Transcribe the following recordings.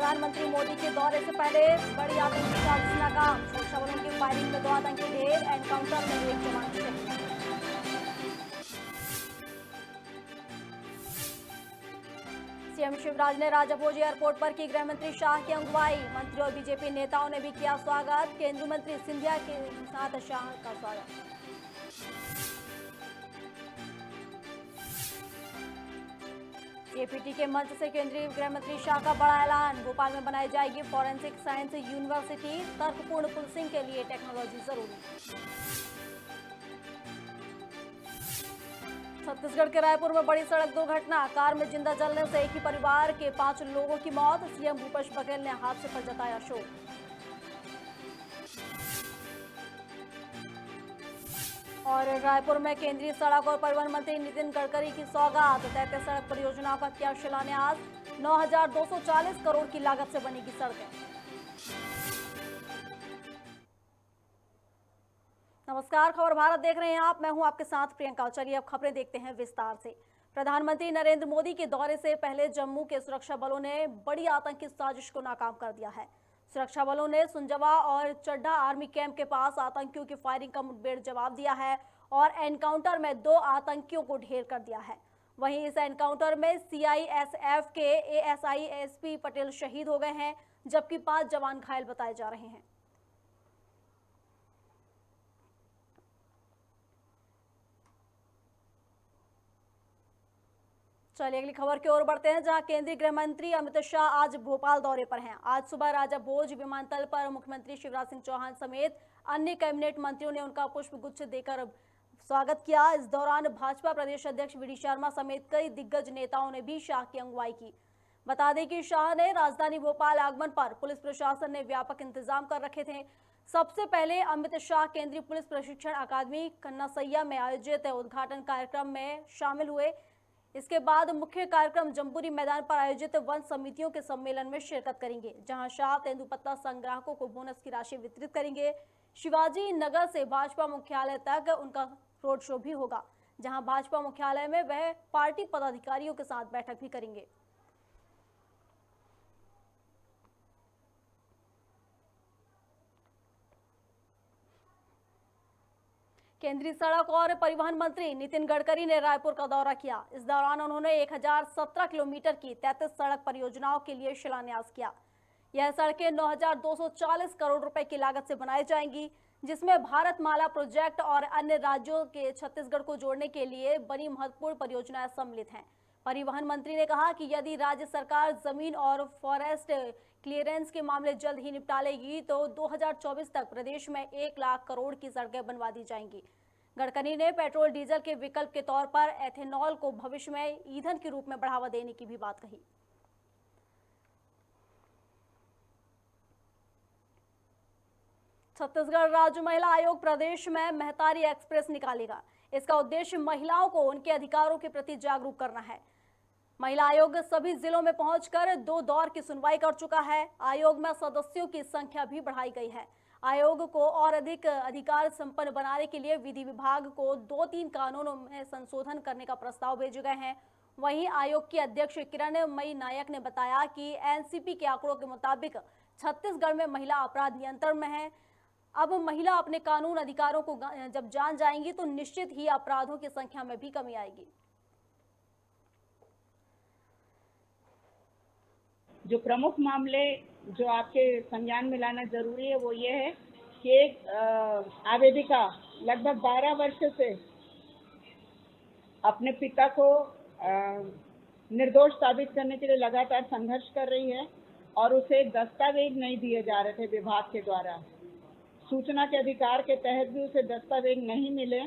प्रधानमंत्री मोदी के दौरे से पहले बड़ी आतंकी साजिश नाकाम। सुरक्षा बलों की फायरिंग में 2 आतंकी ढेर, एनकाउंटर में 1 जवान शहीद। सीएम शिवराज ने राजाभोज एयरपोर्ट पर की गृहमंत्री शाह की अगुवाई। मंत्रियों और बीजेपी नेताओं ने भी किया स्वागत। केंद्रीय मंत्री सिंधिया के साथ शाह का स्वागत। जेपीटी के मंच से केंद्रीय गृह मंत्री शाह का बड़ा ऐलान। भोपाल में बनाई जाएगी फॉरेंसिक साइंस यूनिवर्सिटी। तर्कपूर्ण पुलिसिंग के लिए टेक्नोलॉजी जरूरी। छत्तीसगढ़ के रायपुर में बड़ी सड़क दुर्घटना। कार में जिंदा जलने से एक ही परिवार के 5 लोगों की मौत। सीएम भूपेश बघेल ने हादसे पर जताया शोक। और रायपुर में केंद्रीय सड़क और परिवहन मंत्री नितिन गडकरी की सौगात। 33 सड़क परियोजनाओं का किया शिलान्यास। 9,240 करोड़ की लागत से बनेगी सड़कें। नमस्कार, खबर भारत देख रहे हैं आप। मैं हूं आपके साथ प्रियंका। चलिए अब खबरें देखते हैं विस्तार से। प्रधानमंत्री नरेंद्र मोदी के दौरे से पहले जम्मू के सुरक्षा बलों ने बड़ी आतंकी साजिश को नाकाम कर दिया है। सुरक्षा बलों ने सुंजवा और चड्ढा आर्मी कैंप के पास आतंकियों की फायरिंग का मुठभेड़ जवाब दिया है और एनकाउंटर में 2 आतंकियों को ढेर कर दिया है। वहीं इस एनकाउंटर में सीआईएसएफ के एएसआई एसपी पटेल शहीद हो गए हैं, जबकि 5 जवान घायल बताए जा रहे हैं। चलिए अगली खबर की ओर बढ़ते हैं, जहां केंद्रीय गृह मंत्री अमित शाह आज भोपाल दौरे पर हैं। आज सुबह राजाभोज विमानतल पर मुख्यमंत्री शिवराज सिंह चौहान समेत अन्य कैबिनेट मंत्रियों ने उनका पुष्प गुच्छ देकर स्वागत किया। इस दौरान भाजपा प्रदेश अध्यक्ष वी डी शर्मा समेत कई दिग्गज नेताओं ने भी शाह की अगुवाई की। बता दें कि शाह ने राजधानी भोपाल आगमन पर पुलिस प्रशासन ने व्यापक इंतजाम कर रखे थे। सबसे पहले अमित शाह केंद्रीय पुलिस प्रशिक्षण अकादमी कन्नासैया में आयोजित उद्घाटन कार्यक्रम में शामिल हुए। इसके बाद मुख्य कार्यक्रम जम्बूरी मैदान पर आयोजित वन समितियों के सम्मेलन में शिरकत करेंगे, जहां शाह तेंदुपत्ता संग्राहकों को बोनस की राशि वितरित करेंगे। शिवाजी नगर से भाजपा मुख्यालय तक उनका रोड शो भी होगा, जहां भाजपा मुख्यालय में वह पार्टी पदाधिकारियों के साथ बैठक भी करेंगे। केंद्रीय सड़क और परिवहन मंत्री नितिन गडकरी ने रायपुर का दौरा किया। इस दौरान उन्होंने 1017 किलोमीटर की 33 सड़क परियोजनाओं के लिए शिलान्यास किया। यह सड़कें 9,240 करोड़ रुपए की लागत से बनाई जाएंगी, जिसमें भारतमाला प्रोजेक्ट और अन्य राज्यों के छत्तीसगढ़ को जोड़ने के लिए बनी महत्वपूर्ण परियोजनाएं सम्मिलित हैं। परिवहन मंत्री ने कहा कि यदि राज्य सरकार जमीन और फॉरेस्ट क्लियरेंस के मामले जल्द ही निपटा लेगी तो 2024 तक प्रदेश में 1 लाख करोड़ की सड़कें बनवा दी जाएंगी। गडकरी ने पेट्रोल डीजल के विकल्प के तौर पर एथेनॉल को भविष्य में ईंधन के रूप में बढ़ावा देने की भी बात कही। छत्तीसगढ़ राज्य महिला आयोग प्रदेश में महतारी एक्सप्रेस निकालेगा। इसका उद्देश्य महिलाओं को उनके अधिकारों के प्रति जागरूक करना है। महिला आयोग सभी जिलों में पहुंचकर 2 दौर की सुनवाई कर चुका है। आयोग में सदस्यों की संख्या भी बढ़ाई गई है। आयोग को और अधिक अधिकार संपन्न बनाने के लिए विधि विभाग को 2-3 कानूनों में संशोधन करने का प्रस्ताव भेजे गए हैं। वहीं आयोग की अध्यक्ष किरणमयी नायक ने बताया कि एनसीपी के आंकड़ों के मुताबिक छत्तीसगढ़ में महिला अपराध नियंत्रण में है। अब महिला अपने कानून अधिकारों को जब जान जाएंगी तो निश्चित ही अपराधों की संख्या में भी कमी आएगी। जो प्रमुख मामले जो आपके संज्ञान में लाना जरूरी है वो ये है कि एक आवेदिका लगभग 12 वर्ष से अपने पिता को निर्दोष साबित करने के लिए लगातार संघर्ष कर रही है और उसे दस्तावेज नहीं दिए जा रहे थे विभाग के द्वारा। सूचना के अधिकार के तहत भी उसे दस्तावेज नहीं मिले।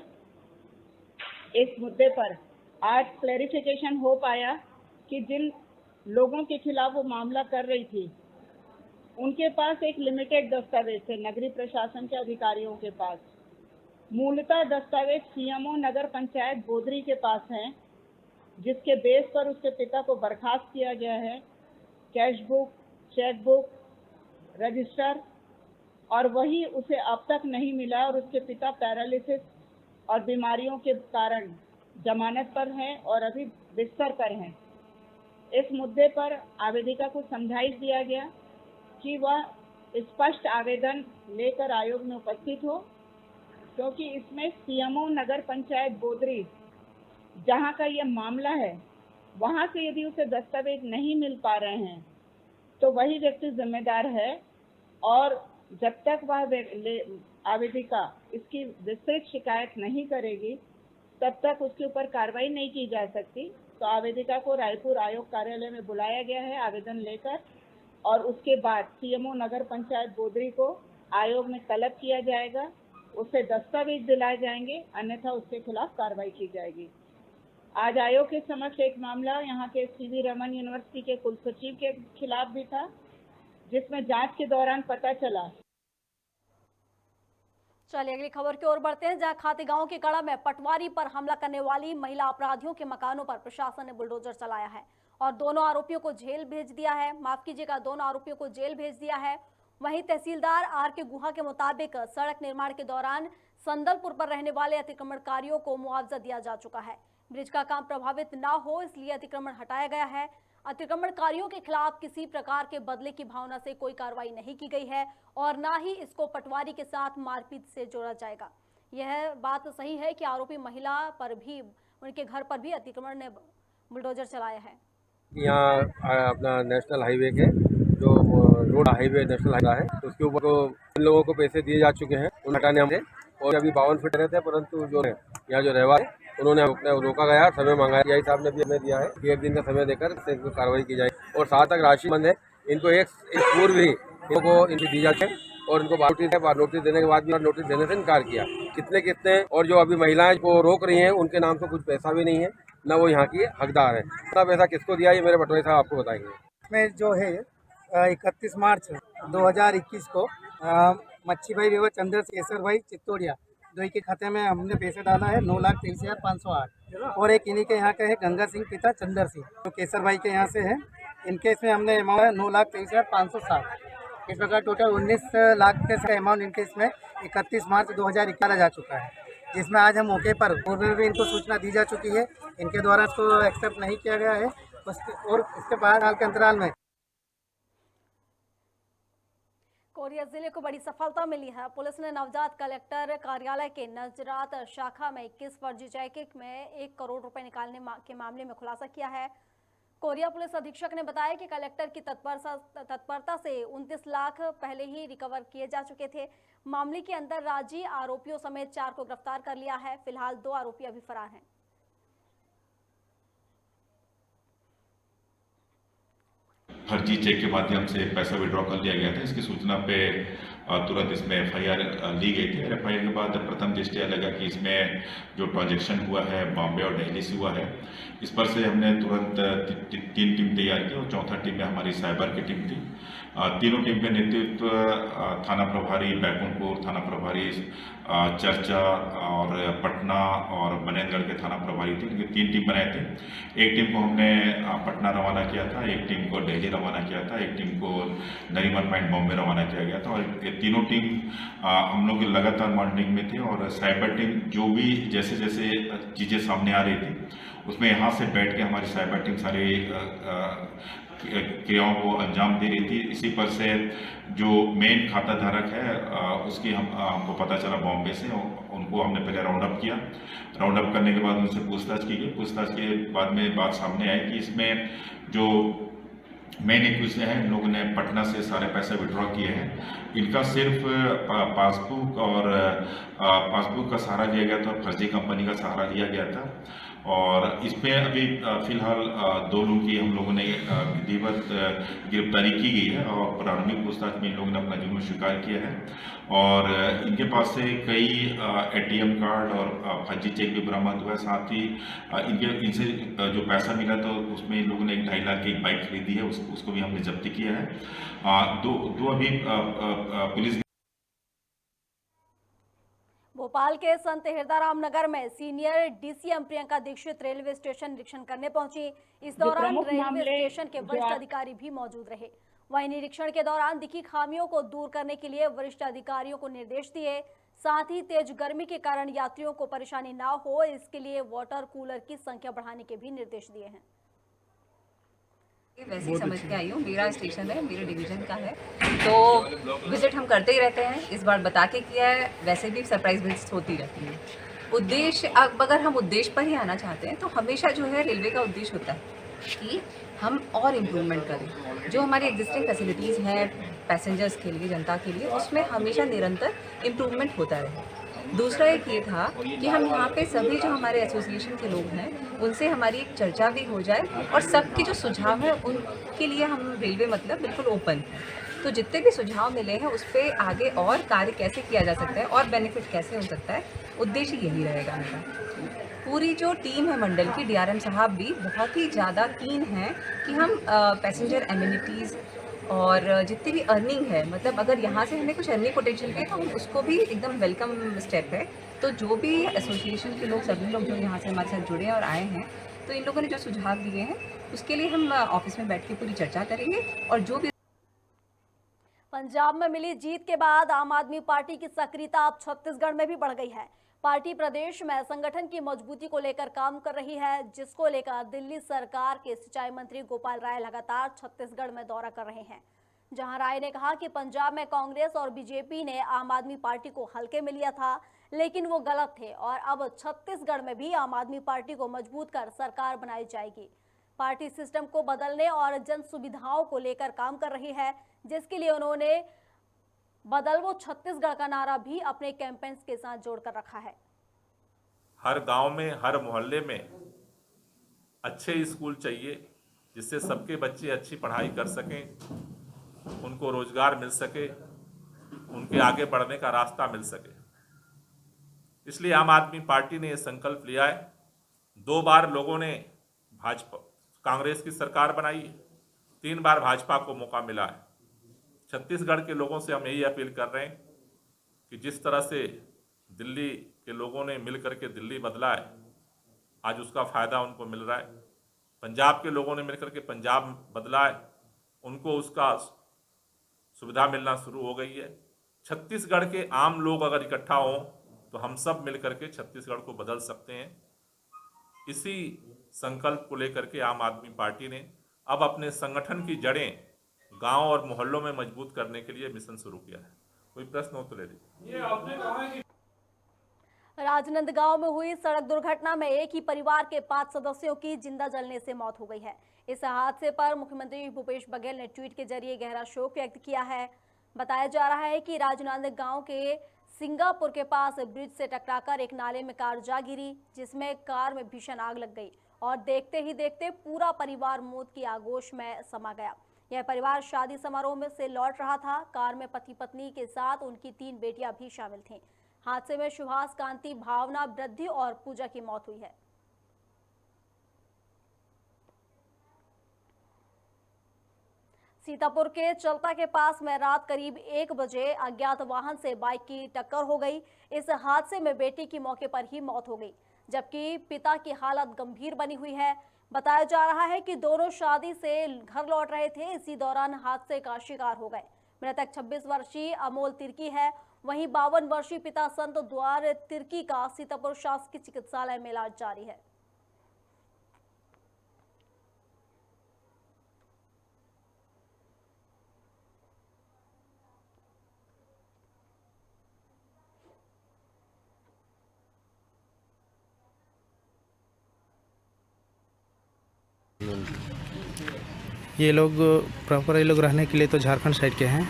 इस मुद्दे पर आज क्लैरिफिकेशन हो पाया कि जिन लोगों के खिलाफ वो मामला कर रही थी उनके पास एक लिमिटेड दस्तावेज थे नगरीय प्रशासन के अधिकारियों के पास। मूलतः दस्तावेज सीएमओ नगर पंचायत बोदरी के पास है, जिसके बेस पर उसके पिता को बर्खास्त किया गया है। Cash book, cheque book, register, और वही उसे अब तक नहीं मिला और उसके पिता पैरालिसिस और बीमारियों के कारण जमानत पर हैं और अभी बिस्तर पर हैं। इस मुद्दे पर आवेदिका को समझाइश दिया गया कि वह स्पष्ट आवेदन लेकर आयोग में उपस्थित हो, क्योंकि इसमें सीएमओ नगर पंचायत बोदरी जहां का यह मामला है, वहां से यदि उसे दस्तावेज नहीं मिल पा रहे हैं तो वही व्यक्ति जिम्मेदार है, और जब तक वह आवेदिका इसकी विस्तृत शिकायत नहीं करेगी तब तक उसके ऊपर कार्रवाई नहीं की जा सकती। तो आवेदिका को रायपुर आयोग कार्यालय में बुलाया गया है आवेदन लेकर, और उसके बाद सीएमओ नगर पंचायत बोदरी को आयोग में तलब किया जाएगा, उससे दस्तावेज दिलाए जाएंगे, अन्यथा उसके खिलाफ कार्रवाई की जाएगी। आज आयोग के समक्ष एक मामला यहाँ के सीवी रमन यूनिवर्सिटी के कुलसचिव के खिलाफ भी था, जिसमें जांच के दौरान पता चला। चलिए अगली खबर की ओर बढ़ते हैं, जहां खातेगांव के कड़ा में पटवारी पर हमला करने वाली महिला अपराधियों के मकानों पर प्रशासन ने बुलडोजर चलाया है और दोनों आरोपियों को जेल भेज दिया है। माफ कीजिएगा, दोनों आरोपियों को जेल भेज दिया है। वहीं तहसीलदार आर के गुहा के मुताबिक सड़क निर्माण के दौरान संदलपुर पर रहने वाले अतिक्रमणकारियों को मुआवजा दिया जा चुका है। ब्रिज का काम प्रभावित न हो इसलिए अतिक्रमण हटाया गया है। अतिक्रमणकारियों के खिलाफ किसी प्रकार के बदले की भावना से कोई कार्रवाई नहीं की गई है और न ही इसको पटवारी के साथ मारपीट से जोड़ा जाएगा। यह बात सही है कि आरोपी महिला पर भी, उनके घर पर भी अतिक्रमण ने बुलडोजर चलाया है। यहाँ अपना नेशनल हाईवे के जो रोड हाईवे नेशनल हाईवे है, उसके ऊपर तो इन लोगों को पैसे दिए जा चुके हैं उन हटाने हमने, और अभी 52 फीट रहते हैं, परंतु जो है यहाँ जो रहवासी उन्होंने रोका गया, समय मांगा है। यही साहब ने भी हमें दिया है कि 1 दिन का समय देकर इनको कार्रवाई की जाए, और 7 तक राशि बंद है। इनको एक पूर्व भी इनको इनकी दी जाती है, और इनको नोटिस देने के बाद भी नोटिस देने से इनकार किया। कितने और जो अभी महिलाएं को रोक रही हैं उनके नाम से कुछ पैसा भी नहीं है, न वो यहाँ की हकदार है। इतना पैसा किसको दिया ये मेरे पटवारी साहब आपको बताएंगे। में जो है 31 मार्च 2021 को मच्छी भाई विवाह चंद्रशेखर भाई चित्तौड़िया दोई के खाते में हमने पैसे डाला है 9,23,508, और एक इन्हीं के यहाँ के है गंगा सिंह पिता चंदर सिंह जो केसर भाई के यहाँ से है, इनके इसमें हमने अमाउंट है 9,23,507। इस प्रकार टोटल 19 लाख के अमाउंट इनके इसमें 31 मार्च 2021 जा चुका है, जिसमें आज हम मौके पर पूर्व में भी इनको सूचना दी जा चुकी है, इनके द्वारा इसको एक्सेप्ट नहीं किया गया है। और इसके बाद हाल के अंतराल में कोरिया जिले को बड़ी सफलता मिली है। पुलिस ने नवजात कलेक्टर कार्यालय के नजरात शाखा में 21 फर्जी चेक में 1 करोड़ रुपए निकालने के मामले में खुलासा किया है। कोरिया पुलिस अधीक्षक ने बताया कि कलेक्टर की तत्परता से 29 लाख पहले ही रिकवर किए जा चुके थे। मामले के अंतर्राज्यीय आरोपियों समेत 4 को गिरफ्तार कर लिया है। फिलहाल 2 आरोपी अभी फरार हैं। फर्जी चेक के माध्यम से पैसा विड्रॉ कर लिया गया था। इसकी सूचना पे तुरंत इसमें FIR ली गई थी, और FIR के बाद प्रथम दृष्टया लगा कि इसमें जो ट्रांजैक्शन हुआ है बॉम्बे और दिल्ली से हुआ है। इस पर से हमने तुरंत 3 टीम तैयार की, और चौथा टीम में हमारी साइबर की टीम थी। तीनों टीम का नेतृत्व थाना प्रभारी बैकुंठपुर, थाना प्रभारी चर्चा और पटना और मनेंद्रगढ़ के थाना प्रभारी थे। इनके 3 टीम बनाए थे। एक टीम को हमने पटना रवाना किया था, एक टीम को दिल्ली रवाना किया था, एक टीम को नरीमन पॉइंट बॉम्बे रवाना किया गया था, और ये तीनों टीम हम लोग लगातार मॉनिटरिंग में थे। और साइबर टीम जो भी जैसे जैसे चीज़ें सामने आ रही थी उसमें यहाँ से बैठ के हमारी साइबर टीम सारी क्रियाओं को अंजाम दे रही थी। इसी पर से जो मेन खाता धारक है उसकी हमको पता चला बॉम्बे से, उनको हमने पहले राउंड अप किया। राउंड अप करने के बाद उनसे पूछताछ की गई। पूछताछ के बाद में बात सामने आई कि इसमें जो मेन एक्विजिशन है, इन लोगों ने पटना से सारे पैसे विड्रॉ किए हैं। इनका सिर्फ पासबुक और पासबुक का सहारा लिया गया था, फर्जी कंपनी का सहारा लिया गया था। और इसमें अभी फिलहाल 2 लोगों की हम लोगों ने विधिवत गिरफ्तारी की गई है, और प्रारंभिक पूछताछ में इन लोगों ने अपना जुर्म स्वीकार किया है। और इनके पास से कई ATM कार्ड और फर्जी चेक भी बरामद हुआ है। साथ ही इनसे जो पैसा मिला तो उसमें इन लोगों ने 2.5 लाख की एक बाइक खरीदी है, उसको भी हमने जब्ती किया है। दो अभी पुलिस। भोपाल के संत हिरदाराम नगर में senior DCM Priyanka Dixit railway station निरीक्षण करने पहुंची। इस दौरान रेलवे स्टेशन के वरिष्ठ अधिकारी भी मौजूद रहे। वहीं निरीक्षण के दौरान दिखी खामियों को दूर करने के लिए वरिष्ठ अधिकारियों को निर्देश दिए। साथ ही तेज गर्मी के कारण यात्रियों को परेशानी ना हो इसके लिए वाटर कूलर की संख्या बढ़ाने के भी निर्देश दिए हैं। वैसे ही समझ के आई हूँ, मेरा स्टेशन है, मेरे डिवीज़न का है, तो विज़िट हम करते ही रहते हैं। इस बार बता के किया है, वैसे भी सरप्राइज विजिट्स होती रहती है। उद्देश्य, अब अगर हम उद्देश्य पर ही आना चाहते हैं तो हमेशा जो है रेलवे का उद्देश्य होता है कि हम और इम्प्रूवमेंट करें। जो हमारी एग्जिस्टिंग फैसिलिटीज़ हैं पैसेंजर्स के लिए, जनता के लिए, उसमें हमेशा निरंतर इम्प्रूवमेंट होता रहे। दूसरा एक ये था कि हम यहाँ पे सभी जो हमारे एसोसिएशन के लोग हैं उनसे हमारी एक चर्चा भी हो जाए और सबके जो सुझाव हैं उनके लिए हम रेलवे मतलब बिल्कुल ओपन है। तो जितने भी सुझाव मिले हैं उस पर आगे और कार्य कैसे किया जा सकता है और बेनिफिट कैसे हो सकता है, उद्देश्य यही रहेगा मेरा। पूरी जो टीम है मंडल की, डीआरएम साहब भी बहुत ही ज़्यादा कीन हैं कि हम पैसेंजर एमिनिटीज़ और जितनी भी अर्निंग है, मतलब अगर यहाँ से हमें कुछ अर्निंग पोटेंशियल है तो हम उसको भी एकदम वेलकम स्टेप है। तो जो भी एसोसिएशन के लोग, सभी लोग जो यहाँ से हमारे साथ जुड़े हैं और आए हैं, तो इन लोगों ने जो सुझाव दिए हैं उसके लिए हम ऑफिस में बैठ के पूरी चर्चा करेंगे। और जो भी पंजाब में मिली जीत के बाद आम आदमी पार्टी की सक्रियता अब छत्तीसगढ़ में भी बढ़ गई है। पार्टी प्रदेश में संगठन की मजबूती को लेकर काम कर रही है, जिसको लेकर दिल्ली सरकार के सिंचाई मंत्री गोपाल राय लगातार छत्तीसगढ़ में दौरा कर रहे हैं। जहां राय ने कहा कि पंजाब में कांग्रेस और बीजेपी ने आम आदमी पार्टी को हल्के में लिया था, लेकिन वो गलत थे और अब छत्तीसगढ़ में भी आम आदमी पार्टी को मजबूत कर सरकार बनाई जाएगी। पार्टी सिस्टम को बदलने और जन सुविधाओं को लेकर काम कर रही है, जिसके लिए उन्होंने बदलवो छत्तीसगढ़ का नारा भी अपने कैंपेन्स के साथ जोड़कर रखा है। हर गांव में, हर मोहल्ले में अच्छे स्कूल चाहिए जिससे सबके बच्चे अच्छी पढ़ाई कर सकें, उनको रोजगार मिल सके, उनके आगे बढ़ने का रास्ता मिल सके। इसलिए आम आदमी पार्टी ने यह संकल्प लिया है। 2 बार लोगों ने कांग्रेस की सरकार बनाई, 3 बार भाजपा को मौका मिला है। छत्तीसगढ़ के लोगों से हम यही अपील कर रहे हैं कि जिस तरह से दिल्ली के लोगों ने मिल करके दिल्ली बदला है, आज उसका फ़ायदा उनको मिल रहा है। पंजाब के लोगों ने मिलकर के पंजाब बदला है, उनको उसका सुविधा मिलना शुरू हो गई है। छत्तीसगढ़ के आम लोग अगर इकट्ठा हों तो हम सब मिल करके छत्तीसगढ़ को बदल सकते हैं। इसी संकल्प को लेकर के आम आदमी पार्टी ने अब अपने संगठन की जड़ें गांव और मोहल्लों में मजबूत करने के लिए मिशन शुरू किया है। कोई प्रश्न हो तो ले लीजिए। राजनांदगांव में हुई सड़क दुर्घटना में एक ही परिवार के 5 सदस्यों की जिंदा जलने से मौत हो गई है। इस हादसे पर मुख्यमंत्री भूपेश बघेल ने ट्वीट के जरिए गहरा शोक व्यक्त किया है। बताया जा रहा है कि राजनांदगांव के सिंगापुर के पास ब्रिज से टकराकर एक नाले में कार जा गिरी, जिसमें कार में भीषण आग लग गई और देखते ही देखते पूरा परिवार मौत की आगोश में समा गया। यह परिवार शादी समारोह में से लौट रहा था। कार में पति पत्नी के साथ उनकी 3 बेटियां भी शामिल थीं। हादसे में सुभाष, कांति, भावना, वृद्धि और पूजा की मौत हुई है। सीतापुर के चलता के पास में रात करीब 1 बजे अज्ञात वाहन से बाइक की टक्कर हो गई। इस हादसे में बेटी की मौके पर ही मौत हो गई, जबकि पिता की हालत गंभीर बनी हुई है। बताया जा रहा है कि दोनों शादी से घर लौट रहे थे, इसी दौरान हादसे का शिकार हो गए। मृतक 26 वर्षीय अमोल तिर्की है। वहीं 52 वर्षीय पिता संत द्वार तिर्की का सीतापुर शासकीय चिकित्सालय में इलाज जारी है। ये लोग प्रॉपर ये लोग रहने के लिए तो झारखंड साइड के हैं,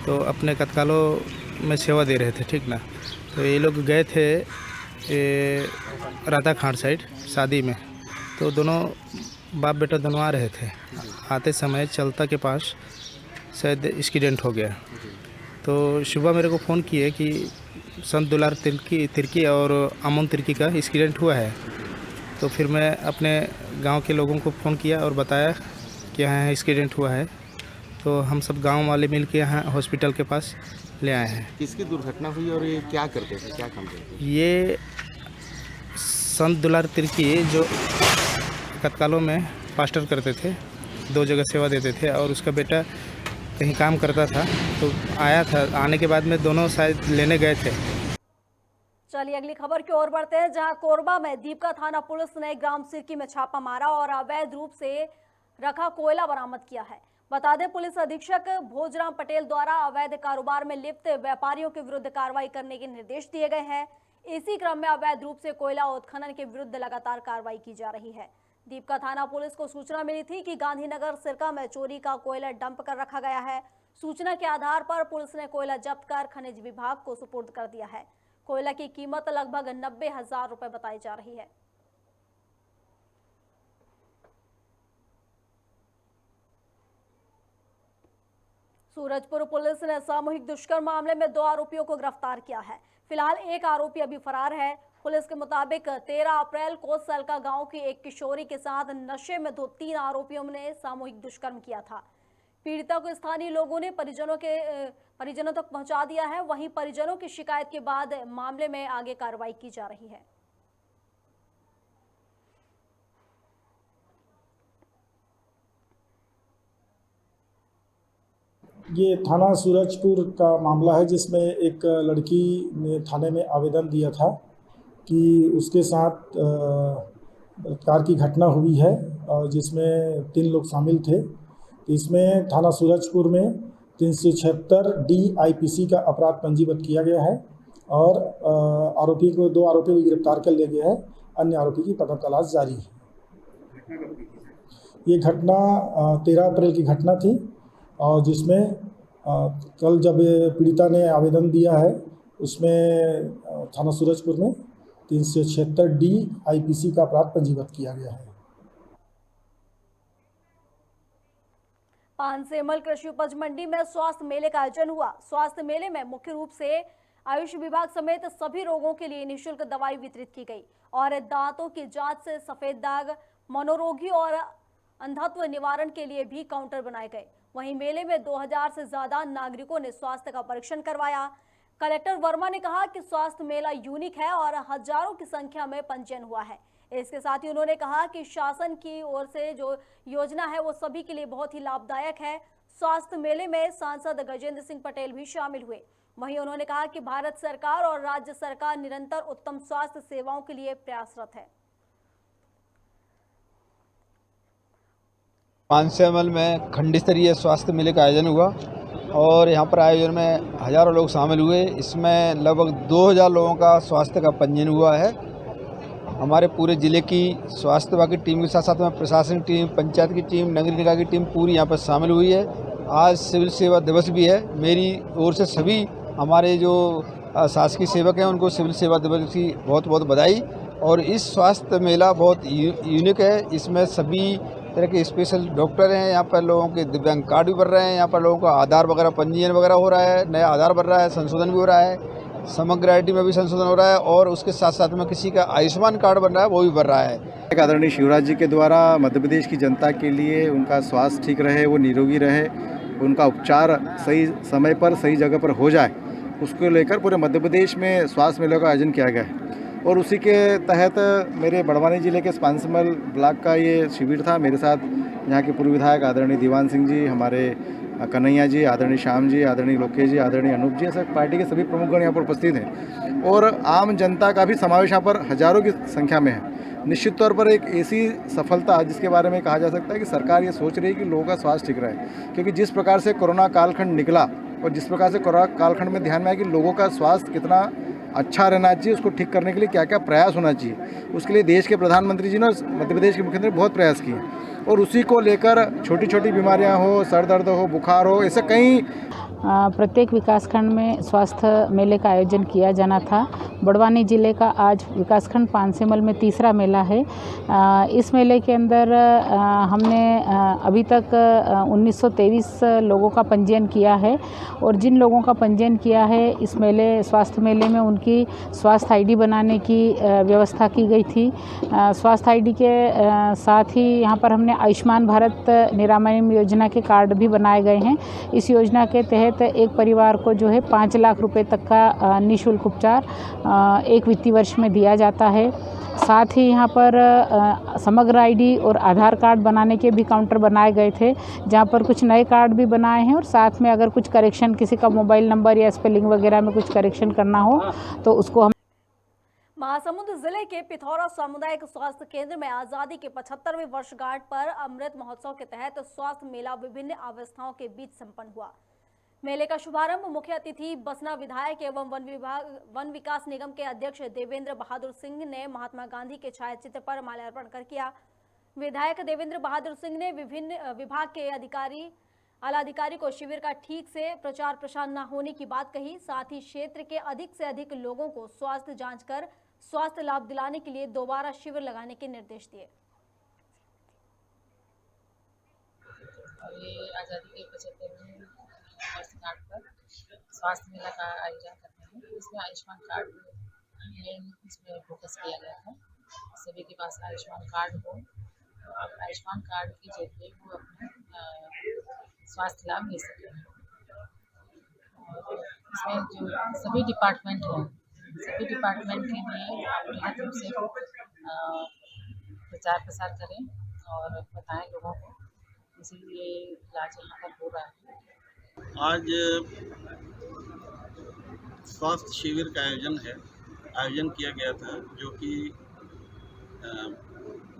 तो अपने कतकालों में सेवा दे रहे थे, ठीक ना। तो ये लोग गए थे राधाखांड साइड शादी में, तो दोनों बाप बेटा दोनों आ रहे थे। आते समय चलता के पास शायद एक्सीडेंट हो गया। तो सुबह मेरे को फ़ोन किए कि संत दुलार तिर्की और अमन तिर्की का एक्सीडेंट हुआ है। तो फिर मैं अपने गांव के लोगों को फ़ोन किया और बताया कि यहाँ एक्सीडेंट हुआ है। तो हम सब गांव वाले मिल के यहाँ हॉस्पिटल के पास ले आए हैं। किसकी दुर्घटना हुई और ये क्या करते थे, क्या काम करते थे? ये संत दुलार तिर्की जो कतकालों में पास्टर करते थे, 2 जगह सेवा देते थे, और उसका बेटा कहीं काम करता था, तो आया था। आने के बाद में दोनों शायद लेने गए थे। चलिए अगली खबर की ओर बढ़ते हैं, जहां कोरबा में दीपका थाना पुलिस ने ग्राम सिरकी में छापा मारा और अवैध रूप से रखा कोयला बरामद किया है। बता दें, पुलिस अधीक्षक भोजराम पटेल द्वारा अवैध कारोबार में लिप्त व्यापारियों के विरुद्ध कार्रवाई करने के निर्देश दिए गए हैं। इसी क्रम में अवैध रूप से कोयला उत्खनन के विरुद्ध लगातार कार्रवाई की जा रही है। दीपका थाना पुलिस को सूचना मिली थी कि गांधीनगर सिरका में चोरी का कोयला डंप कर रखा गया है। सूचना के आधार पर पुलिस ने कोयला जब्त कर खनिज विभाग को सुपुर्द कर दिया है। कोयला की कीमत लगभग 90,000 रुपए बताई जा रही है। सूरजपुर पुलिस ने सामूहिक दुष्कर्म मामले में 2 आरोपियों को गिरफ्तार किया है। फिलहाल एक आरोपी अभी फरार है। पुलिस के मुताबिक 13 अप्रैल को सलका गांव की एक किशोरी के साथ नशे में 3 आरोपियों ने सामूहिक दुष्कर्म किया था। पीड़िता को स्थानीय लोगों ने परिजनों तक पहुंचा दिया है। वहीं परिजनों की शिकायत के बाद मामले में आगे कार्रवाई की जा रही है। ये थाना सूरजपुर का मामला है, जिसमें एक लड़की ने थाने में आवेदन दिया था कि उसके साथ कार की घटना हुई है, जिसमें 3 लोग शामिल थे। इसमें थाना सूरजपुर में 376 DIPC का अपराध पंजीबद्ध किया गया है और 2 आरोपियों को गिरफ्तार कर लिया गया है। अन्य आरोपी की पता तलाश जारी है। ये घटना 13 अप्रैल की घटना थी और जिसमें कल जब पीड़िता ने आवेदन दिया है, उसमें थाना सूरजपुर में 376 DIPC का अपराध पंजीबद्ध किया गया है। पानसेमल कृषि उपज मंडी में स्वास्थ्य मेले का आयोजन हुआ। स्वास्थ्य मेले में मुख्य रूप से आयुष विभाग समेत सभी रोगों के लिए निःशुल्क दवाई वितरित की गई और दांतों की जांच से सफेद दाग, मनोरोगी और अंधत्व निवारण के लिए भी काउंटर बनाए गए। वहीं मेले में 2000 से ज्यादा नागरिकों ने स्वास्थ्य का परीक्षण करवाया। कलेक्टर वर्मा ने कहा कि स्वास्थ्य मेला यूनिक है और हजारों की संख्या में पंजीयन हुआ है। इसके साथ ही उन्होंने कहा कि शासन की ओर से जो योजना है वो सभी के लिए बहुत ही लाभदायक है। स्वास्थ्य मेले में सांसद गजेंद्र सिंह पटेल भी शामिल हुए। वहीं उन्होंने कहा कि भारत सरकार और राज्य सरकार निरंतर उत्तम स्वास्थ्य सेवाओं के लिए प्रयासरत है। पानसेमल में खंड स्तरीय स्वास्थ्य मेले का आयोजन हुआ और यहाँ पर आयोजन में हजारों लोग शामिल हुए। इसमें लगभग 2000 लोगों का स्वास्थ्य का पंजीयन हुआ है। हमारे पूरे ज़िले की स्वास्थ्य विभाग की टीम के साथ साथ में प्रशासनिक टीम, पंचायत की टीम, नगर निकाय की टीम पूरी यहाँ पर शामिल हुई है। आज सिविल सेवा दिवस भी है। मेरी ओर से सभी हमारे जो शासकीय सेवक हैं उनको सिविल सेवा दिवस की बहुत बहुत बधाई। और इस स्वास्थ्य मेला बहुत यूनिक है। इसमें सभी तरह के स्पेशल डॉक्टर हैं। यहाँ पर लोगों के दिव्यांग कार्ड भी बन रहे हैं। यहाँ पर लोगों का आधार वगैरह पंजीयन वगैरह हो रहा है, नया आधार बन रहा है, संशोधन भी हो रहा है, समग्र आईडी में भी संशोधन हो रहा है और उसके साथ साथ में किसी का आयुष्मान कार्ड बन रहा है वो भी बन रहा है। आदरणीय शिवराज जी के द्वारा मध्य प्रदेश की जनता के लिए उनका स्वास्थ्य ठीक रहे, वो निरोगी रहे, उनका उपचार सही समय पर सही जगह पर हो जाए, उसको लेकर पूरे मध्य प्रदेश में स्वास्थ्य मेले का आयोजन किया गया है। और उसी के तहत मेरे बड़वानी जिले के पानसेमल ब्लॉक का ये शिविर था। मेरे साथ यहाँ के पूर्व विधायक आदरणीय दीवान सिंह जी, हमारे कन्हैया जी, आदरणीय श्याम जी, आदरणीय लोकेश जी, आदरणीय अनूप जी, ऐसे पार्टी के सभी प्रमुखगण यहाँ पर उपस्थित हैं और आम जनता का भी समावेश यहाँ पर हजारों की संख्या में है। निश्चित तौर पर एक ऐसी सफलता जिसके बारे में कहा जा सकता है कि सरकार ये सोच रही है कि लोगों का स्वास्थ्य ठीक रहे, क्योंकि जिस प्रकार से कोरोना कालखंड निकला और जिस प्रकार से कोरोना कालखंड में ध्यान में आया कि लोगों का स्वास्थ्य कितना अच्छा रहना चाहिए, उसको ठीक करने के लिए क्या क्या प्रयास होना चाहिए, उसके लिए देश के प्रधानमंत्री जी ने मध्य प्रदेश के मुख्यमंत्री बहुत प्रयास किए और उसी को लेकर छोटी छोटी बीमारियां हो, सर दर्द हो, बुखार हो, ऐसे कई प्रत्येक विकासखंड में स्वास्थ्य मेले का आयोजन किया जाना था। बड़वानी ज़िले का आज विकासखंड पानसेमल में तीसरा मेला है। इस मेले के अंदर हमने अभी तक 1923 लोगों का पंजीयन किया है और जिन लोगों का पंजीयन किया है इस स्वास्थ्य मेले में उनकी स्वास्थ्य आईडी बनाने की व्यवस्था की गई थी। स्वास्थ्य आईडी के साथ ही यहाँ पर हमने आयुष्मान भारत निरामयम योजना के कार्ड भी बनाए गए हैं। इस योजना के तहत एक परिवार को जो है 5 लाख रुपए तक का निःशुल्क उपचार एक वित्तीय वर्ष में दिया जाता है। साथ ही यहाँ पर समग्र आईडी और आधार कार्ड बनाने के भी काउंटर बनाए गए थे, जहाँ पर कुछ नए कार्ड भी बनाए हैं और साथ में अगर कुछ करेक्शन, किसी का मोबाइल नंबर या स्पेलिंग वगैरह में कुछ करेक्शन करना हो तो उसको हम महासमुंद जिले के पिथौरा सामुदायिक स्वास्थ्य केंद्र में आजादी के 75वें वर्षगांठ पर अमृत महोत्सव के तहत स्वास्थ्य मेला विभिन्न अवस्थाओं के बीच संपन्न हुआ। मेले का शुभारंभ मुख्य अतिथि बसना विधायक एवं वन विकास निगम के अध्यक्ष देवेंद्र बहादुर सिंह ने महात्मा गांधी के छायाचित्र पर माल्यार्पण कर किया। विधायक देवेंद्र बहादुर सिंह ने विभिन्न विभाग के आलाधिकारी को शिविर का ठीक से प्रचार प्रसार न होने की बात कही। साथ ही क्षेत्र के अधिक से अधिक लोगों को स्वास्थ्य जांच कर स्वास्थ्य लाभ दिलाने के लिए दोबारा शिविर लगाने के निर्देश दिए। आज़ादी के 75वें वर्षगांठ पर स्वास्थ्य मेला का आयोजन करते हैं। इसमें आयुष्मान कार्ड मेन इसमें फोकस किया गया था। सभी के पास आयुष्मान कार्ड हो और आयुष्मान कार्ड के जरिए वो अपने स्वास्थ्य लाभ ले सकें। इसमें जो सभी डिपार्टमेंट हैं, सभी डिपार्टमेंट के लिए आप बृहद रूप से प्रचार प्रसार करें और बताएं लोगों को, इसीलिए इलाज यहाँ पर हो रहा है। आज स्वास्थ्य शिविर का आयोजन किया गया था, जो कि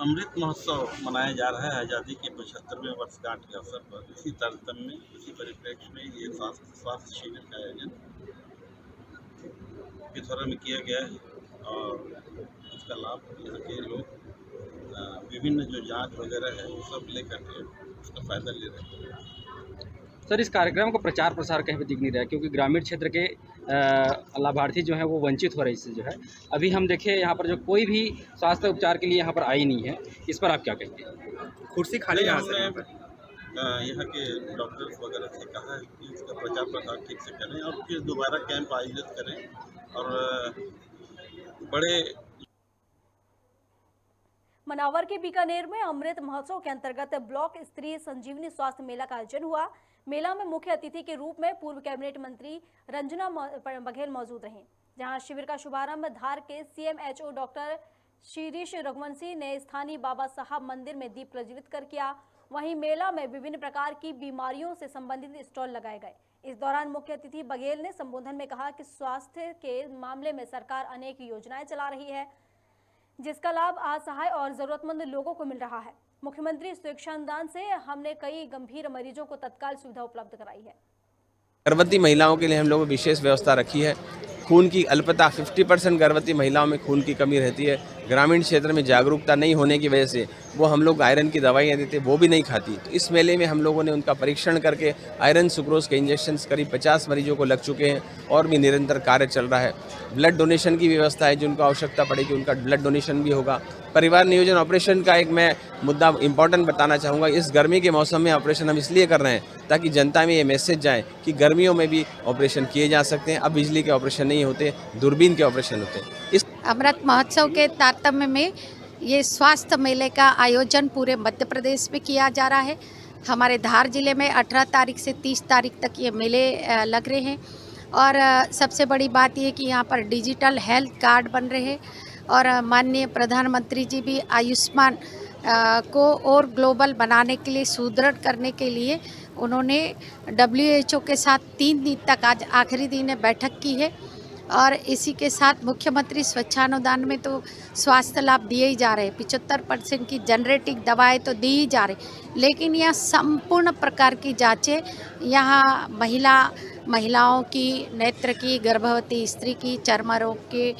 अमृत महोत्सव मनाया जा रहा है आज़ादी के 75वें वर्षगांठ के अवसर पर। इसी तारतम्य में, इसी परिप्रेक्ष्य में ये स्वास्थ्य शिविर का आयोजन पिथौरा में किया गया है और उसका लाभ यहाँ के लोग विभिन्न जो जांच वगैरह है वो सब लेकर के उसका फ़ायदा ले रहे हैं। सर, इस कार्यक्रम का प्रचार प्रसार कहीं पर दिख नहीं रहा है, क्योंकि ग्रामीण क्षेत्र के लाभार्थी जो हैं वो वंचित हो रहे हैं इससे। जो है अभी हम देखें यहाँ पर जो कोई भी स्वास्थ्य उपचार के लिए यहाँ पर आई नहीं है, इस पर आप क्या कहेंगे? कुर्सी खाली यहाँ से यहाँ के डॉक्टर्स वगैरह से कहा है कि इसका प्रचार प्रसार ठीक से करें और फिर दोबारा कैंप आयोजित करें और बड़े। मनावर के बीकानेर में अमृत महोत्सव के अंतर्गत ब्लॉक स्तरीय संजीवनी स्वास्थ्य मेला का आयोजन हुआ। मेला में मुख्य अतिथि के रूप में पूर्व कैबिनेट मंत्री रंजना बघेल मौजूद रहीं, जहां शिविर का शुभारंभ धार के CMHO डॉक्टर शीरीष रघुवंशी ने स्थानीय बाबा साहब मंदिर में दीप प्रज्वलित कर किया। वहीं मेला में विभिन्न प्रकार की बीमारियों से संबंधित स्टॉल लगाए गए। इस दौरान मुख्य अतिथि बघेल ने संबोधन में कहा कि स्वास्थ्य के मामले में सरकार अनेक योजनाएं चला रही है, जिसका लाभ असहाय और जरूरतमंद लोगों को मिल रहा है। मुख्यमंत्री स्वेच्छादान से हमने कई गंभीर मरीजों को तत्काल सुविधा उपलब्ध कराई है। गर्भवती महिलाओं के लिए हम लोगों ने विशेष व्यवस्था रखी है। खून की अल्पता 50% गर्भवती महिलाओं में खून की कमी रहती है। ग्रामीण क्षेत्र में जागरूकता नहीं होने की वजह से वो हम लोग आयरन की दवाइयाँ देते, वो भी नहीं खाती। तो इस मेले में हम लोगों ने उनका परीक्षण करके आयरन सुक्रोज के इंजेक्शंस करीब 50 मरीजों को लग चुके हैं और भी निरंतर कार्य चल रहा है। ब्लड डोनेशन की व्यवस्था है, जिनको आवश्यकता पड़ेगी उनका ब्लड डोनेशन भी होगा। परिवार नियोजन ऑपरेशन का एक मैं मुद्दा इम्पॉर्टेंट बताना चाहूँगा। इस गर्मी के मौसम में ऑपरेशन हम इसलिए कर रहे हैं ताकि जनता में ये मैसेज जाए कि गर्मियों में भी ऑपरेशन किए जा सकते हैं। अब बिजली के ऑपरेशन नहीं होते, दूरबीन के ऑपरेशन होते हैं। इस अमृत महोत्सव के तारतम्य में ये स्वास्थ्य मेले का आयोजन पूरे मध्य प्रदेश में किया जा रहा है। हमारे धार जिले में 18 तारीख से 30 तारीख तक ये मेले लग रहे हैं और सबसे बड़ी बात ये कि यहाँ पर डिजिटल हेल्थ कार्ड बन रहे हैं और माननीय प्रधानमंत्री जी भी आयुष्मान को और ग्लोबल बनाने के लिए, सुदृढ़ करने के लिए उन्होंने WHO के साथ 3 दिन तक, आज आखिरी दिन है, बैठक की है और इसी के साथ मुख्यमंत्री स्वच्छानुदान में तो स्वास्थ्य लाभ दिए ही जा रहे हैं। 75% की जनरेटिक दवाएं तो दी ही जा रही, लेकिन यह संपूर्ण प्रकार की जांचें यहाँ महिलाओं की, नेत्र की, गर्भवती स्त्री की, चर्म रोग के,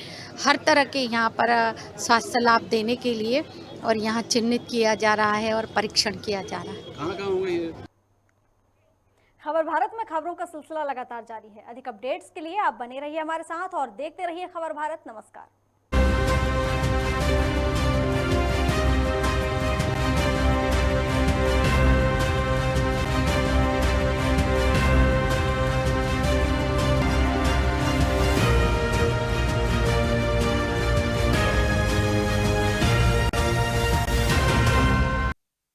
हर तरह के यहाँ पर स्वास्थ्य लाभ देने के लिए और यहाँ चिन्हित किया जा रहा है और परीक्षण किया जा रहा है। कहाँ होंगे ये? खबर भारत में खबरों का सिलसिला लगातार जारी है। अधिक अपडेट्स के लिए आप बने रहिए हमारे साथ और देखते रहिए खबर भारत। नमस्कार।